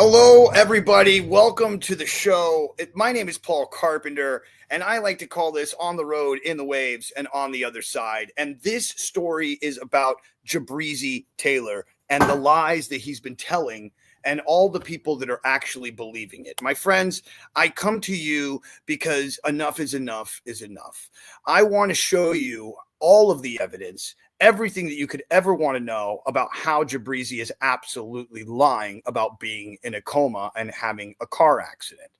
Hello, everybody. Welcome to the show. My name is Paul Carpenter, and I like to call this On the Road, in the Waves, and On the Other Side. And this story is about Jibrizy Taylor and the lies that he's been telling and all the people that are actually believing it. My friends, I come to you because enough is enough is enough. I want to show you all of the evidence, everything that you could ever want to know about how Jibrizy is absolutely lying about being in a coma and having a car accident.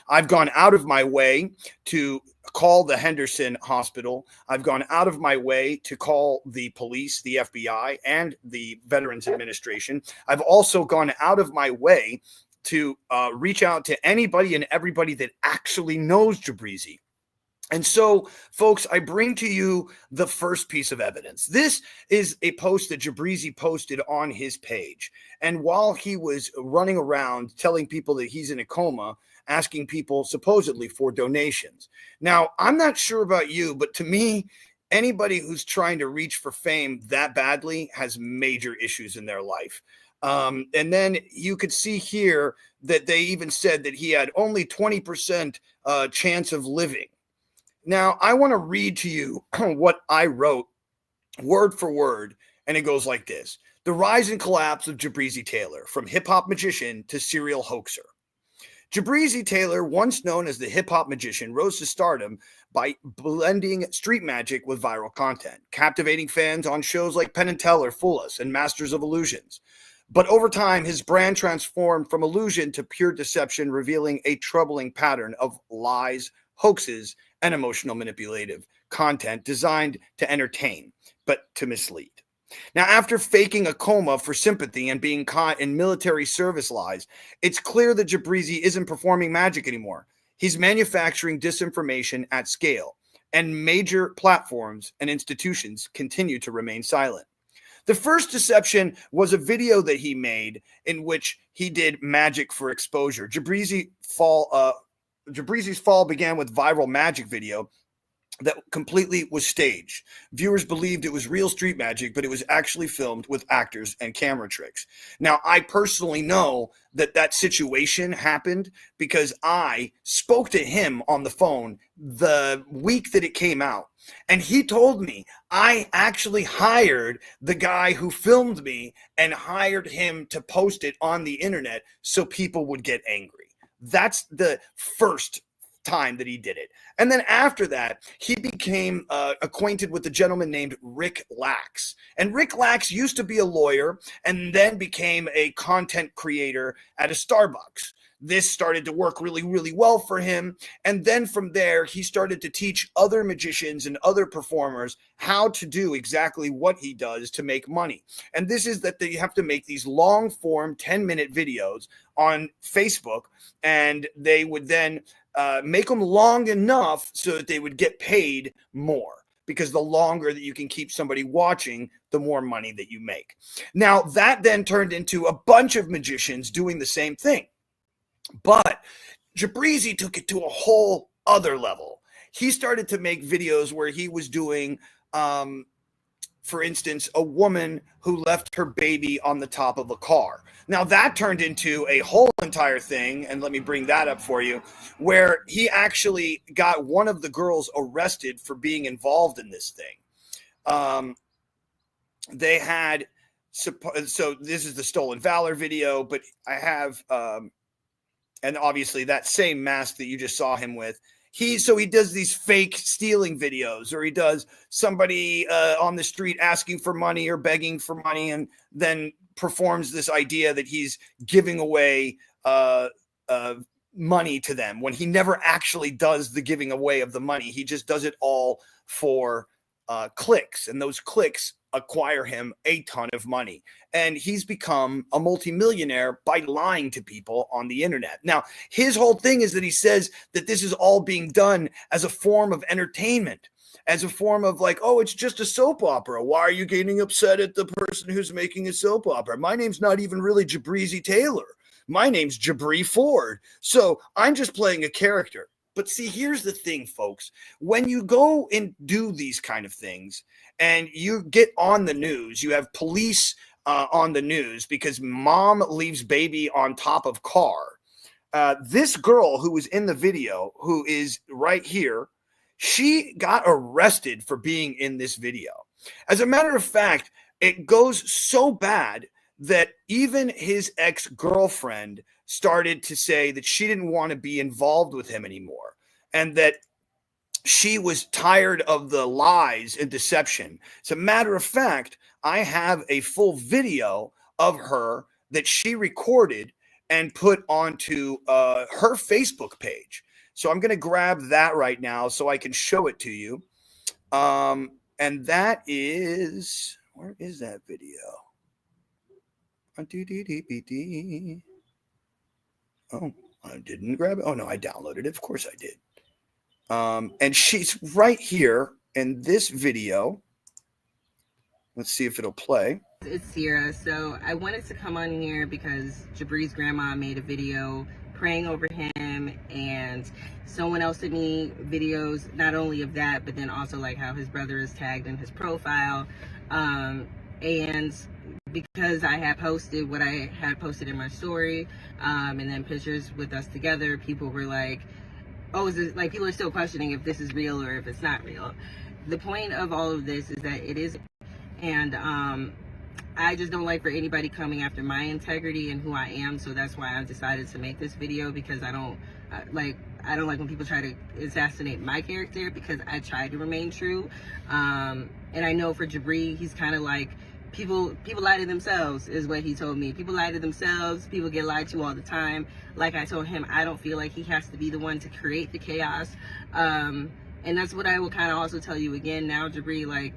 I've gone out of my way to call the Henderson Hospital. I've gone out of my way to call the police, the FBI, and the Veterans Administration. I've also gone out of my way to reach out to anybody and everybody that actually knows Jibrizy. And so, folks, I bring to you the first piece of evidence. This is a post that Jibrizy posted on his page. And while he was running around telling people that he's in a coma, asking people supposedly for donations. Now, I'm not sure about you, but to me, anybody who's trying to reach for fame that badly has major issues in their life. And then you could see here that they even said that he had only 20% chance of living. Now, I want to read to you what I wrote word for word, and it goes like this. The rise and collapse of Jibrizy Taylor, from hip-hop magician to serial hoaxer. Jibrizy Taylor, once known as the hip-hop magician, rose to stardom by blending street magic with viral content, captivating fans on shows like Penn Teller, Fool Us, and Masters of Illusions. But over time, his brand transformed from illusion to pure deception, revealing a troubling pattern of lies, hoaxes, and emotional manipulative content designed to entertain, but to mislead. Now, after faking a coma for sympathy and being caught in military service lies, it's clear that Jibrizy isn't performing magic anymore. He's manufacturing disinformation at scale, and major platforms and institutions continue to remain silent. The first deception was a video that he made in which he did magic for exposure. Jibrizy's fall began with viral magic video that completely was staged. Viewers believed it was real street magic, but it was actually filmed with actors and camera tricks. Now, I personally know that that situation happened because I spoke to him on the phone the week that it came out. And he told me I actually hired the guy who filmed me and hired him to post it on the internet so people would get angry. That's the first time that he did it. And then after that, he became acquainted with a gentleman named Rick Lax. And Rick Lax used to be a lawyer and then became a content creator at a Starbucks. This started to work really, really well for him. And then from there, he started to teach other magicians and other performers how to do exactly what he does to make money. And this is that they have to make these long form 10-minute videos on Facebook, and they would then make them long enough so that they would get paid more, because the longer that you can keep somebody watching, the more money that you make. Now, that then turned into a bunch of magicians doing the same thing. But Jibrizy took it to a whole other level. He started to make videos where he was doing, for instance, a woman who left her baby on the top of a car. Now, that turned into a whole entire thing, and let me bring that up for you, where he actually got one of the girls arrested for being involved in this thing. They had, so this is the Stolen Valor video, but I have, and obviously that same mask that you just saw him with, he does these fake stealing videos, or he does somebody on the street asking for money or begging for money, and then performs this idea that he's giving away money to them when he never actually does the giving away of the money. He just does it all for clicks, and those clicks acquire him a ton of money. And he's become a multimillionaire by lying to people on the internet. Now, his whole thing is that he says that this is all being done as a form of entertainment, as a form of like, oh, it's just a soap opera. Why are you getting upset at the person who's making a soap opera? My name's not even really Jibrizy Taylor. My name's Jabri Ford. So I'm just playing a character. But see, here's the thing, folks. When you go and do these kind of things and you get on the news, you have police on the news because mom leaves baby on top of car. This girl who was in the video, who is right here, she got arrested for being in this video. As a matter of fact, it goes so bad that even his ex-girlfriend started to say that she didn't want to be involved with him anymore, and that she was tired of the lies and deception. As a matter of fact, I have a full video of her that she recorded and put onto her Facebook page. So I'm going to grab that right now so I can show it to you. And that is, where is that video? Oh, I didn't grab it. Oh, no, I downloaded it. Of course I did. And she's right here in this video. Let's see if it'll play. It's Sierra. So I wanted to come on here because Jibrizy's grandma made a video praying over him, and someone else sent me videos not only of that, but then also like how his brother is tagged in his profile. And because I had posted what I had posted in my story, and then pictures with us together, people were like, oh, is it like, people are still questioning if this is real or if it's not real. The point of all of this is that it is, and I just don't like for anybody coming after my integrity and who I am. So that's why I've decided to make this video, because I don't like when people try to assassinate my character, because I try to remain true. And I know for Jibrizy, he's kind of like, people lie to themselves, is what he told me. People lie to themselves. People get lied to all the time. Like I told him, I don't feel like he has to be the one to create the chaos. And that's what I will kind of also tell you again now, Jibrizy. Like,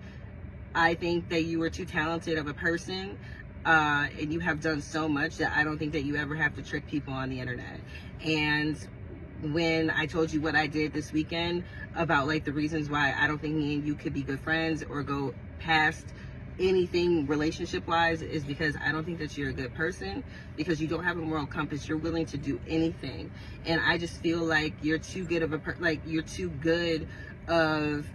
I think that you are too talented of a person, and you have done so much that I don't think that you ever have to trick people on the internet. And when I told you what I did this weekend about like the reasons why I don't think me and you could be good friends or go past anything relationship wise, is because I don't think that you're a good person, because you don't have a moral compass. You're willing to do anything, and I just feel like you're too good of you're too good of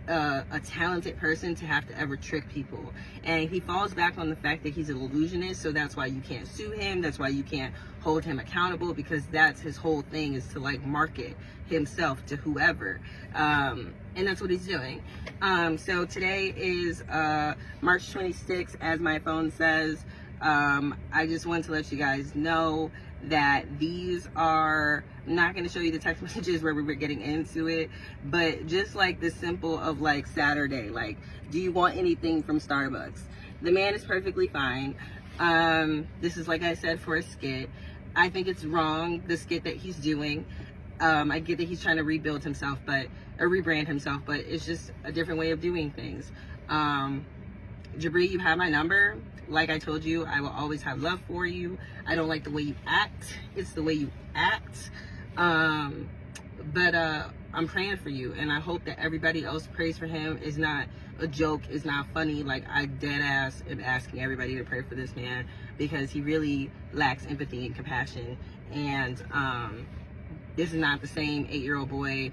a talented person to have to ever trick people. And he falls back on the fact that he's an illusionist, so that's why you can't sue him, that's why you can't hold him accountable, because that's his whole thing, is to like market himself to whoever, and that's what he's doing. So today is March 26th, as my phone says. I just wanted to let you guys know that these are, I'm not going to show you the text messages where we were getting into it, but just like the simple of like Saturday, like, do you want anything from Starbucks? The man is perfectly fine. This is, like I said, for a skit. I think it's wrong, the skit that he's doing. I get that he's trying to rebuild himself, or rebrand himself, but it's just a different way of doing things. Jibrizy, you have my number. Like I told you, I will always have love for you. I don't like the way you act. It's the way you act. But I'm praying for you, and I hope that everybody else prays for him. Is not a joke, is not funny. Like, I dead ass am asking everybody to pray for this man, because he really lacks empathy and compassion. And this is not the same 8-year-old boy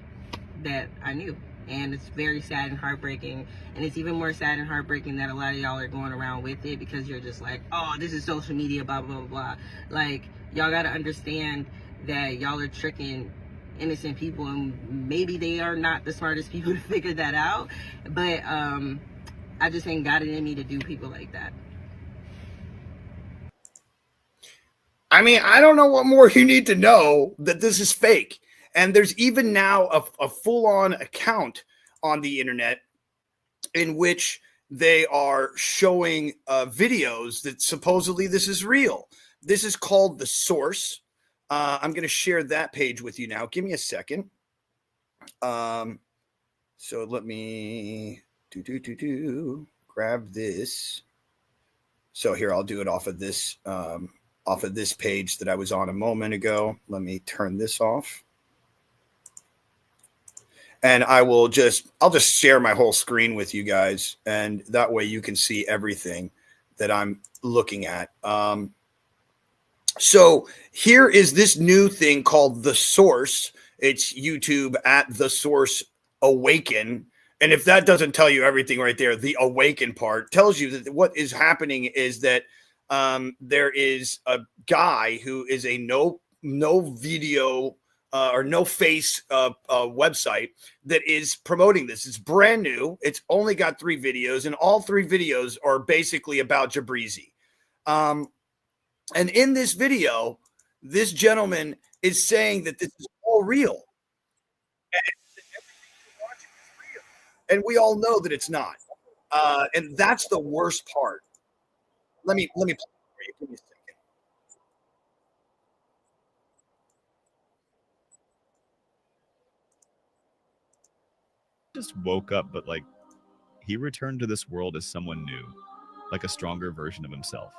that I knew. And it's very sad and heartbreaking. And it's even more sad and heartbreaking that a lot of y'all are going around with it, because you're just like, oh, this is social media, blah, blah, blah, blah. Like, y'all got to understand that y'all are tricking innocent people, and maybe they are not the smartest people to figure that out. But I just ain't got it in me to do people like that. I mean, I don't know what more you need to know that this is fake. And there's even now a full-on account on the internet in which they are showing videos that supposedly this is real. This is called The Source. I'm going to share that page with you now. Give me a second. So let me grab this. So here, I'll do it off of this page that I was on a moment ago. Let me turn this off. And I'll just share my whole screen with you guys, and that way you can see everything that I'm looking at. So here is this new thing called The Source. It's YouTube at The Source Awaken. And if that doesn't tell you everything right there, the awaken part tells you that what is happening is that There is a guy who is a no video or no face website that is promoting this. It's brand new. It's only got 3 videos, and all 3 videos are basically about Jibrizy. And in this video, this gentleman is saying that this is all real. And we all know that it's not. And that's the worst part. Let me play it for you. Give me a second. Just woke up, but like he returned to this world as someone new, like a stronger version of himself.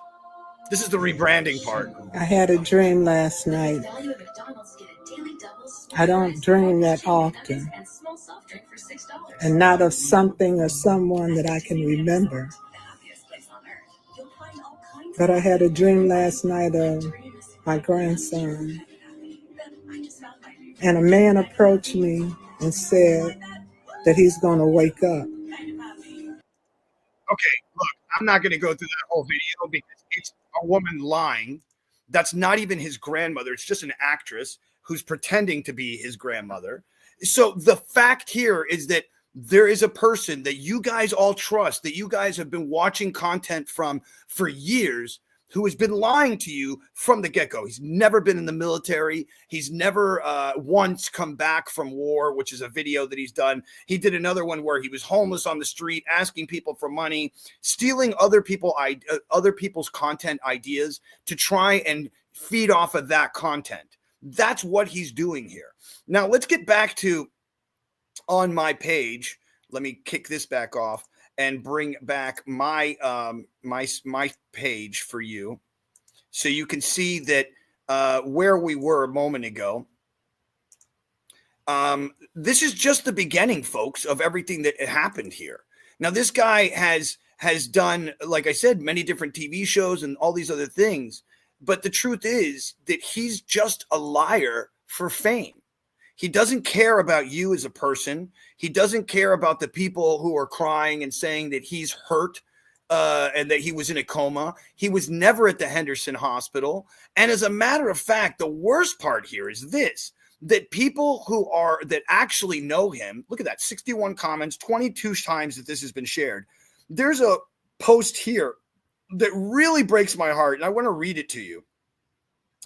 This is the rebranding part. I had a dream last night. I don't dream that often, and not of something or someone that I can remember. But I had a dream last night of my grandson, and a man approached me and said that he's going to wake up. Okay, look, I'm not going to go through that whole video because it's a woman lying. That's not even his grandmother. It's just an actress who's pretending to be his grandmother. So the fact here is that there is a person that you guys all trust, that you guys have been watching content from for years, who has been lying to you from the get-go. He's never been in the military. He's never once come back from war, which is a video that he's done. He did another one where he was homeless on the street, asking people for money, stealing other people's content ideas to try and feed off of that content. That's what he's doing here. Now, let's get back to on my page. Let me kick this back off and bring back my my page for you, so you can see that where we were a moment ago. This is just the beginning, folks, of everything that happened here. Now, this guy has done, like I said, many different TV shows and all these other things. But the truth is that he's just a liar for fame. He doesn't care about you as a person. He doesn't care about the people who are crying and saying that he's hurt and that he was in a coma. He was never at the Henderson Hospital. And as a matter of fact, the worst part here is this, that people that actually know him, look at that, 61 comments, 22 times that this has been shared. There's a post here that really breaks my heart, and I want to read it to you.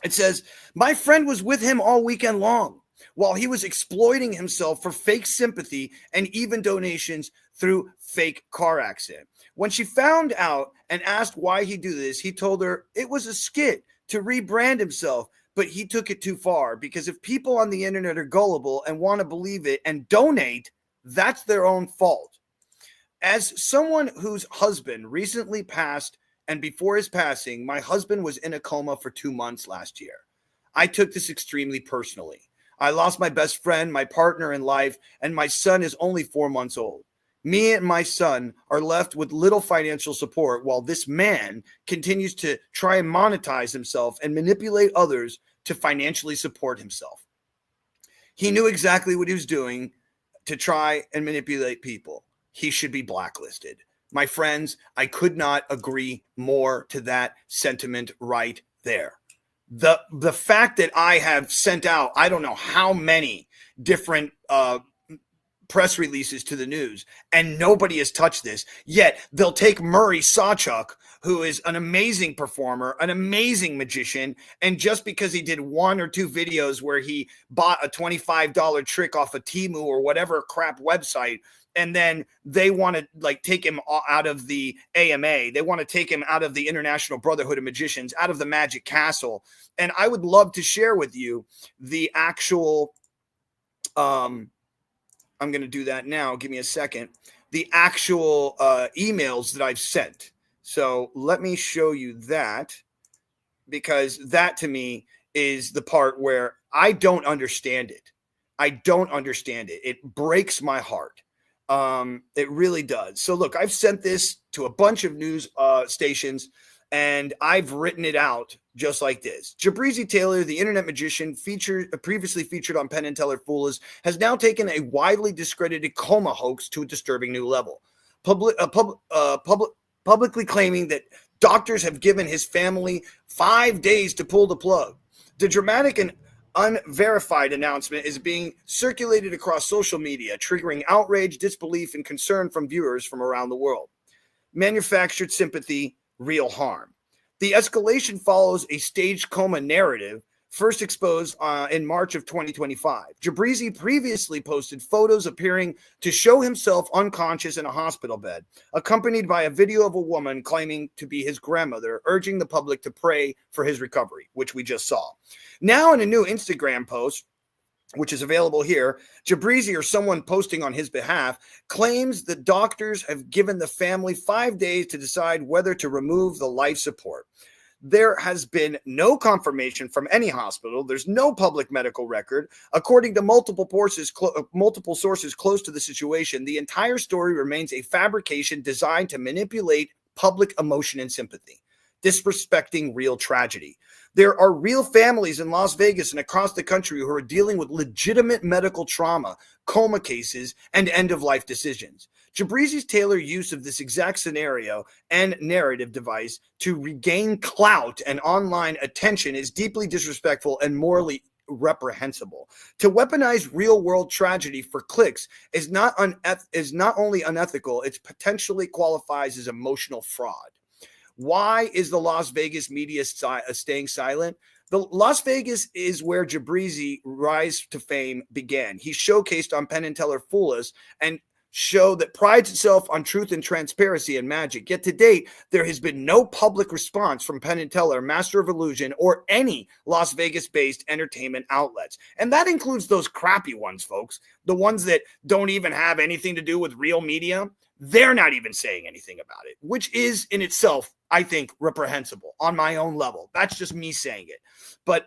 It says, "My friend was with him all weekend long while he was exploiting himself for fake sympathy and even donations through fake car accident. When she found out and asked why he do this, he told her it was a skit to rebrand himself, but he took it too far because if people on the internet are gullible and want to believe it and donate, that's their own fault. As someone whose husband recently passed, and before his passing, my husband was in a coma for 2 months last year. I took this extremely personally. I lost my best friend, my partner in life, and my son is only 4 months old. Me and my son are left with little financial support while this man continues to try and monetize himself and manipulate others to financially support himself. He knew exactly what he was doing to try and manipulate people. He should be blacklisted. My friends, I could not agree more to that sentiment right there. The fact that I have sent out, I don't know how many different press releases to the news, and nobody has touched this, yet they'll take Murray Sawchuk, who is an amazing performer, an amazing magician, and just because he did 1 or 2 videos where he bought a $25 trick off of Temu or whatever crap website, and then they want to like take him out of the AMA. They want to take him out of the International Brotherhood of Magicians, out of the Magic Castle. And I would love to share with you the actual, I'm going to do that now. Give me a second. The actual emails that I've sent. So let me show you that, because that to me is the part where I don't understand it. I don't understand it. It breaks my heart. It really does. So look, I've sent this to a bunch of news stations, and I've written it out just like this. Jibrizy Taylor, the internet magician previously featured on Penn Teller Foolers, has now taken a widely discredited coma hoax to a disturbing new level. Publicly claiming that Doctors have given his family 5 days to pull the plug. The dramatic and unverified announcement is being circulated across social media, triggering outrage, disbelief, and concern from viewers from around the world. Manufactured sympathy, real harm. The escalation follows a staged coma narrative first exposed in March of 2025. Jibrizy previously posted photos appearing to show himself unconscious in a hospital bed, accompanied by a video of a woman claiming to be his grandmother, urging the public to pray for his recovery, which we just saw. Now in a new Instagram post, which is available here, Jibrizy, or someone posting on his behalf, claims that doctors have given the family 5 days to decide whether to remove the life support. There has been no confirmation from any hospital. There's no public medical record. According to multiple sources close to the situation, the entire story remains a fabrication designed to manipulate public emotion and sympathy, disrespecting real tragedy. There are real families in Las Vegas and across the country who are dealing with legitimate medical trauma, coma cases, and end-of-life decisions. Jibrizy Taylor use of this exact scenario and narrative device to regain clout and online attention is deeply disrespectful and morally reprehensible. To weaponize real-world tragedy for clicks is not only unethical, it potentially qualifies as emotional fraud. Why is the Las Vegas media staying silent? The Las Vegas is where Jibrizy's rise to fame began. He showcased on Penn Teller Fool Us and show that prides itself on truth and transparency and magic. Yet to date, there has been no public response from Penn Teller, Master of Illusion, or any Las Vegas-based entertainment outlets. And that includes those crappy ones, folks. The ones that don't even have anything to do with real media. They're not even saying anything about it, which is in itself, I think, reprehensible on my own level. That's just me saying it. But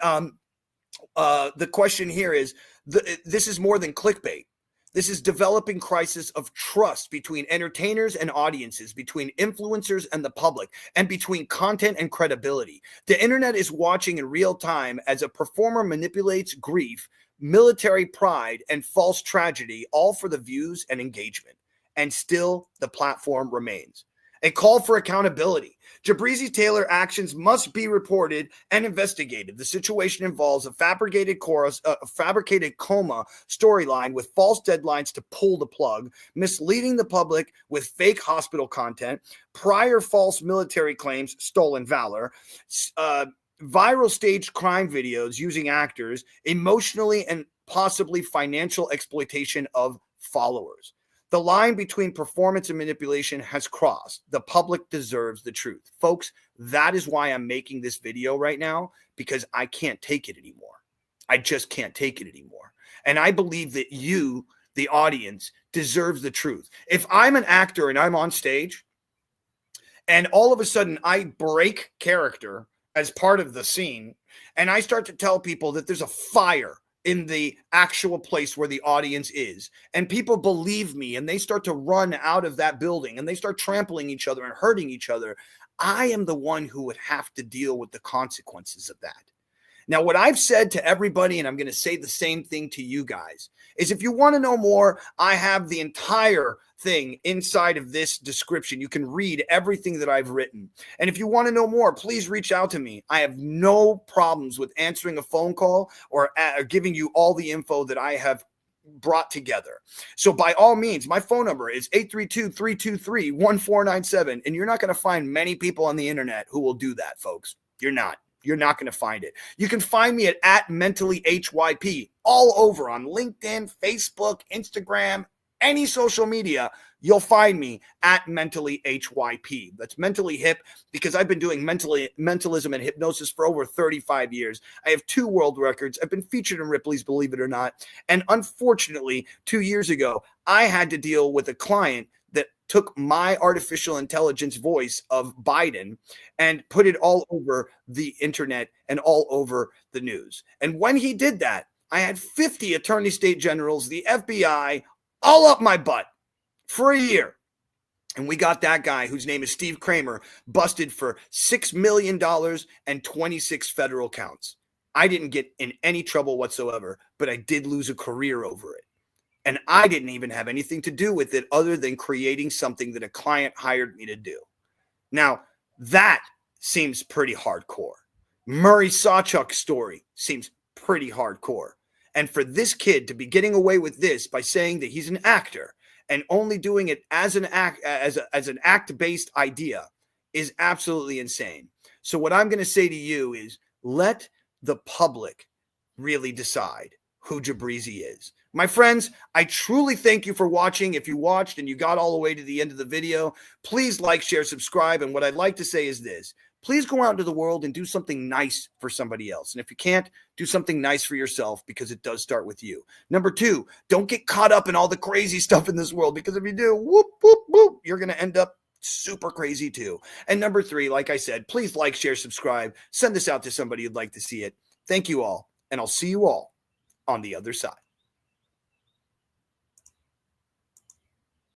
the question here is, this is more than clickbait. This is developing crisis of trust between entertainers and audiences, between influencers and the public, and between content and credibility. The internet is watching in real time as a performer manipulates grief, military pride, and false tragedy, all for the views and engagement. And still, the platform remains. A call for accountability. Jibrizy Taylor actions must be reported and investigated. The situation involves a fabricated coma storyline with false deadlines to pull the plug, misleading the public with fake hospital content, prior false military claims, stolen valor, viral staged crime videos using actors, emotionally and possibly financial exploitation of followers. The line between performance and manipulation has crossed. The public deserves the truth. Folks, that is why I'm making this video right now, because I can't take it anymore. I just can't take it anymore. And I believe that you, the audience, deserves the truth. If I'm an actor and I'm on stage and all of a sudden I break character as part of the scene and I start to tell people that there's a fire in the actual place where the audience is, and people believe me and they start to run out of that building and they start trampling each other and hurting each other, I am the one who would have to deal with the consequences of that. Now, what I've said to everybody, and I'm going to say the same thing to you guys, is if you want to know more, I have the entire thing inside of this description. You can read everything that I've written. And if you want to know more, please reach out to me. I have no problems with answering a phone call or giving you all the info that I have brought together. So by all means, my phone number is 832-323-1497. And you're not going to find many people on the internet who will do that, folks. You're not. You're not going to find it. You can find me at mentallyhyp all over on LinkedIn, Facebook, Instagram, any social media. You'll find me at mentallyhyp. That's mentally hip because I've been doing mentalism and hypnosis for over 35 years. I have 2 world records. I've been featured in Ripley's, believe it or not. And unfortunately, 2 years ago, I had to deal with a client that took my artificial intelligence voice of Biden and put it all over the internet and all over the news. And when he did that, I had 50 attorney state generals, the FBI, all up my butt for a year. And we got that guy, whose name is Steve Kramer, busted for $6 million and 26 federal counts. I didn't get in any trouble whatsoever, but I did lose a career over it. And I didn't even have anything to do with it other than creating something that a client hired me to do. Now, That seems pretty hardcore. Murray Sawchuk's story seems pretty hardcore. And for this kid to be getting away with this by saying that he's an actor and only doing it as an act-based idea is absolutely insane. So what I'm going to say to you is let the public really decide who Jibrizy is. My friends, I truly thank you for watching. If you watched and you got all the way to the end of the video, please like, share, subscribe. And what I'd like to say is this. Please go out into the world and do something nice for somebody else. And if you can't, do something nice for yourself, because it does start with you. Number two, don't get caught up in all the crazy stuff in this world, because if you do, whoop, whoop, whoop, you're going to end up super crazy too. And number three, like I said, please like, share, subscribe. Send this out to somebody you'd like to see it. Thank you all, and I'll see you all on the other side.